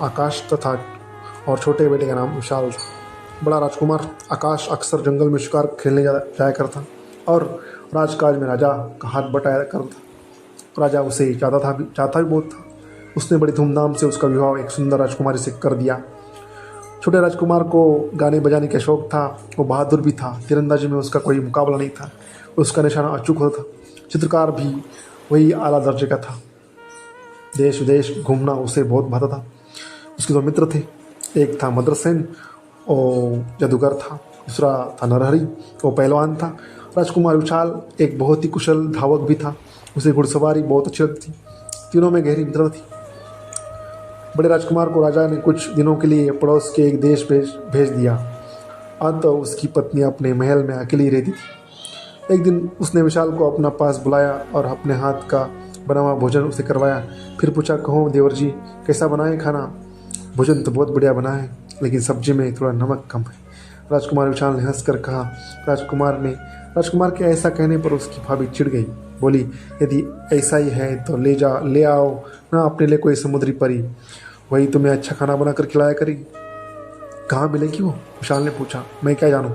आकाश था और छोटे बेटे का नाम विशाल था। बड़ा राजकुमार आकाश अक्सर जंगल में शिकार खेलने जाया करता और राजकाज में राजा का हाथ बटाया करता। राजा उसे चाहता भी बहुत था। उसने बड़ी धूमधाम से उसका विवाह एक सुंदर राजकुमारी से कर दिया। छोटे राजकुमार को गाने बजाने का शौक था। वो बहादुर भी था। तीरंदाजी में उसका कोई मुकाबला नहीं था। उसका निशाना अचूक होता था। चित्रकार भी वही आला दर्जे का था। देश विदेश घूमना उसे बहुत भाता था। उसके दो मित्र थे। एक था मद्रसेन, वो जादूगर था। दूसरा था नरहरि, वो पहलवान था। राजकुमार विशाल एक बहुत ही कुशल धावक भी था। उसे घुड़सवारी बहुत अच्छी लगती थी। तीनों में गहरी मित्रता थी। बड़े राजकुमार को राजा ने कुछ दिनों के लिए पड़ोस के एक देश भेज दिया। अंत उसकी पत्नी अपने महल में अकेली रहती थी। एक दिन उसने विशाल को अपना पास बुलाया और अपने हाथ का बना हुआ भोजन उसे करवाया। फिर पूछा, कहो देवर जी, कैसा बना है खाना? भोजन तो बहुत बढ़िया बना है, लेकिन सब्जी में थोड़ा नमक कम है। राजकुमार विशाल ने हंसकर कहा। राजकुमार के ऐसा कहने पर उसकी भाभी चिढ़ गई। बोली, यदि ऐसा ही है तो ले आओ ना अपने लिए कोई समुद्री परी, वही तुम्हें अच्छा खाना बनाकर खिलाया करेगी। कहाँ मिलेगी वो? विशाल ने पूछा। मैं क्या जानूँ,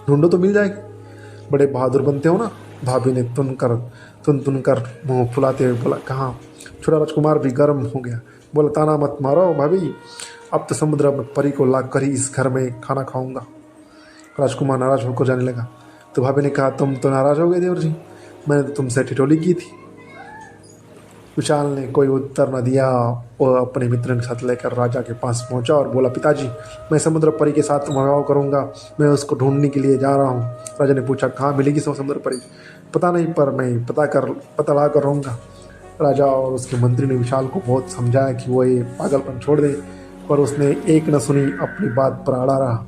ढूंढो तो मिल जाएगी। बड़े बहादुर बनते हो ना, भाभी ने तुन कर मुँह फुलाते हुए बोला। कहाँ? छोटा राजकुमार भी गर्म हो गया। बोला, ताना मत मारो भाभी, अब तो समुद्र परी को ला कर ही इस घर में खाना खाऊंगा। राजकुमार नाराज होकर जाने लगा। तो भाभी ने कहा, तुम तो नाराज हो गए देवर जी, मैंने तो तुमसे ठिठोली की थी। विशाल ने कोई उत्तर न दिया। वो अपने मित्र के साथ लेकर राजा के पास पहुंचा और बोला, पिताजी, मैं समुद्र परी के साथ विवाह करूंगा, मैं उसको ढूंढने के लिए जा रहा हूँ। राजा ने पूछा, कहाँ मिलेगी समुद्र परी? पता नहीं, पर मैं पता ला कर रहूँगा। राजा और उसके मंत्री ने विशाल को बहुत समझाया कि वो ये पागलपन छोड़ दे, पर उसने एक न सुनी, अपनी बात पर अड़ा रहा।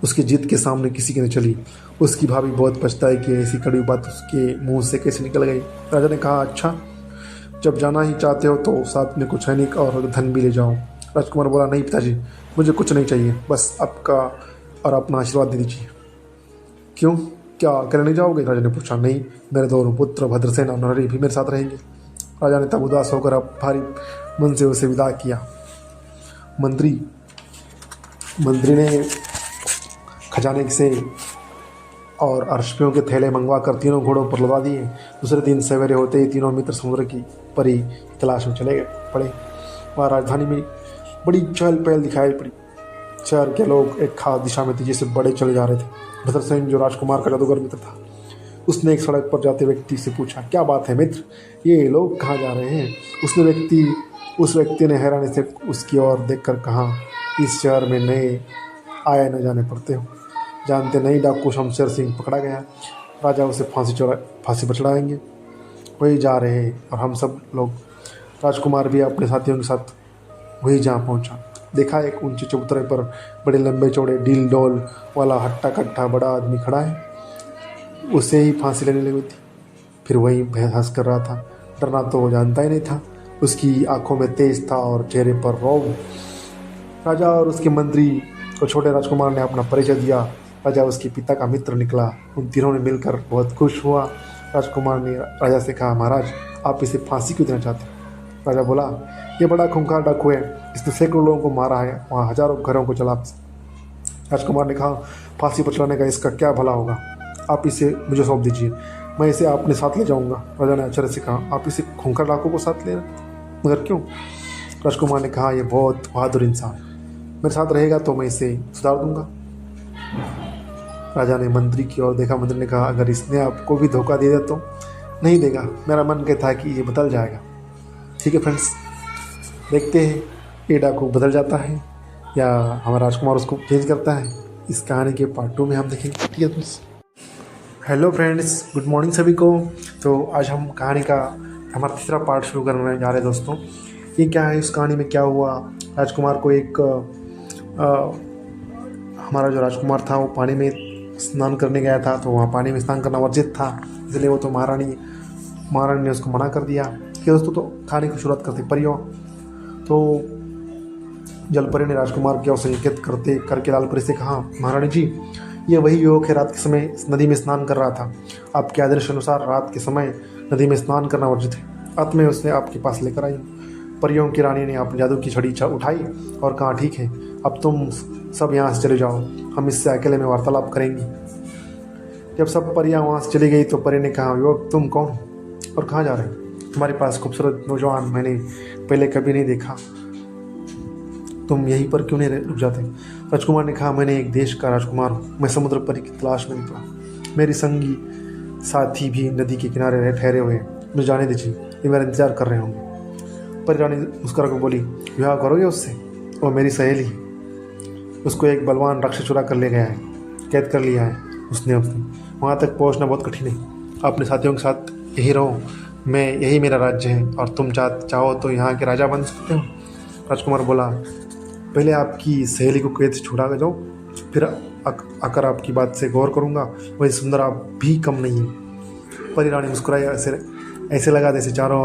उसकी जिद के सामने किसी की न चली। उसकी भाभी बहुत पछताई कि ऐसी कड़वी बात उसके मुंह से कैसे निकल गई। राजा ने कहा, अच्छा, जब जाना ही चाहते हो तो साथ में कुछ सैनिक और धन भी ले जाओ। राजकुमार बोला, नहीं पिताजी, मुझे कुछ नहीं चाहिए, बस आपका और अपना आशीर्वाद दे दीजिए। क्यों, क्या अकेले नहीं जाओगे? राजा ने पूछा। नहीं, मेरे दोनों पुत्र भद्रसेन और नरहरि भी मेरे साथ रहेंगे। राजा ने तब उदास होकर अब भारी मन से उसे विदा किया। मंत्री ने खजाने से और अरशपियों के थैले मंगवा कर तीनों घोड़ों पर लदा दिए। दूसरे दिन सवेरे होते ही तीनों मित्र समुद्र की परी की तलाश में चले पड़े। वहाँ राजधानी में बड़ी चहल पहल दिखाई पड़ी। शहर के लोग एक खास दिशा में तेजी से बड़े चले जा रहे थे। भद्रसेन, जो राजकुमार का जादूगर मित्र था, उसने एक सड़क पर जाते व्यक्ति से पूछा, क्या बात है मित्र, ये लोग कहाँ जा रहे हैं? उस व्यक्ति ने हैरानी से उसकी ओर देखकर कहा, इस शहर में नए आए न जाने पड़ते हो, जानते नहीं डाकू शमशेर सिंह पकड़ा गया। राजा उसे फांसी पर चढ़ाएंगे, वही जा रहे हैं और हम सब लोग। राजकुमार भी अपने साथियों के साथ वही जहाँ पहुँचा। देखा, एक ऊंचे चबूतरे पर बड़े लंबे चौड़े डील डोल वाला हट्टा कट्टा बड़ा आदमी खड़ा है। उसे ही फांसी लेने लगी थी। फिर वही हंस कर रहा था। डरना तो वो जानता ही नहीं था। उसकी आंखों में तेज था और चेहरे पर रौब। राजा और उसके मंत्री को छोटे राजकुमार ने अपना परिचय दिया। राजा उसके पिता का मित्र निकला। उन तीनों ने मिलकर बहुत खुश हुआ। राजकुमार ने राजा से कहा, महाराज, आप इसे फांसी क्यों देना चाहते हैं? राजा बोला, ये बड़ा खूंखार डाकू है, इसने सैकड़ों लोगों को मारा है, वहाँ हजारों घरों को जला। राजकुमार ने कहा, फांसी पर चढ़ाने का इसका क्या भला होगा? आप इसे मुझे सौंप दीजिए, मैं इसे अपने साथ ले जाऊंगा। राजा ने आश्चर्य से कहा, आप इसे खूंखार डाकू को साथ ले रहे, मगर क्यों? राजकुमार ने कहा, यह बहुत बहादुर इंसान है, मेरे साथ रहेगा तो मैं इसे सुधार दूंगा। राजा ने मंत्री की ओर देखा। मंत्री ने कहा, अगर इसने आपको भी धोखा दे दिया तो? नहीं देगा, मेरा मन कहता है कि ये बदल जाएगा। ठीक है फ्रेंड्स, देखते हैं ये डाकू बदल जाता है या हमारा राजकुमार उसको चेंज करता है। इस कहानी के पार्ट 2 में हम देखेंगे। ठीक है friends. Hello friends, good morning सभी को। तो आज हम कहानी का हमारा तीसरा पार्ट शुरू करने जा रहे हैं दोस्तों। ये क्या है, इस कहानी में क्या हुआ? राजकुमार को हमारा जो राजकुमार था वो पानी में स्नान करने गया था, तो वहाँ पानी में स्नान करना वर्जित था, इसलिए वो तो महारानी ने उसको मना कर दिया। कि दोस्तों, तो कहानी की शुरुआत करते परियों। तो जलपरी ने राजकुमार की ओर से इंगित करके लालपरी से कहा, महारानी जी, ये वही युवक है, रात के समय नदी में स्नान कर रहा था। आपके आदेश अनुसार रात के समय नदी में स्नान करना वर्जित है, अत मैं उसे आपके पास लेकर आई हूँ। परियों की रानी ने अपनी जादू की छड़ी उठाई और कहा, ठीक है, अब तुम सब यहाँ से चले जाओ, हम इससे अकेले में वार्तालाप करेंगे। जब सब परियां वहाँ से चली गई तो परी ने कहा, युवक तुम कौन हो और कहाँ जा रहे हो? तुम्हारे पास खूबसूरत नौजवान मैंने पहले कभी नहीं देखा, तुम यहीं पर क्यों नहीं रुक जाते? राजकुमार ने कहा, मैंने एक देश का राजकुमार हूँ, मैं समुद्र परी की तलाश में निकला, मेरी संगी साथी भी नदी के किनारे ठहरे हुए हैं, मुझे जाने दीजिए, ये मेरा इंतजार कर रहे होंगे। परी रानी मुस्कुरा कर बोली, विवाह करोगे उससे? वो मेरी सहेली है, उसको एक बलवान राक्षस चुरा कर ले गया है, कैद कर लिया है उसने वहाँ तक पहुँचना बहुत कठिन है, अपने साथियों के साथ यही रहो, मैं यही मेरा राज्य है और तुम चाहो तो यहाँ के राजा बन सकते हो। राजकुमार बोला, पहले आपकी सहेली को कैद से छुड़ा के जाओ, फिर आकर आपकी बात से गौर करूँगा, वही सुंदर आप भी कम नहीं है। परी रानी मुस्कुराई, ऐसे लगा जैसे चारों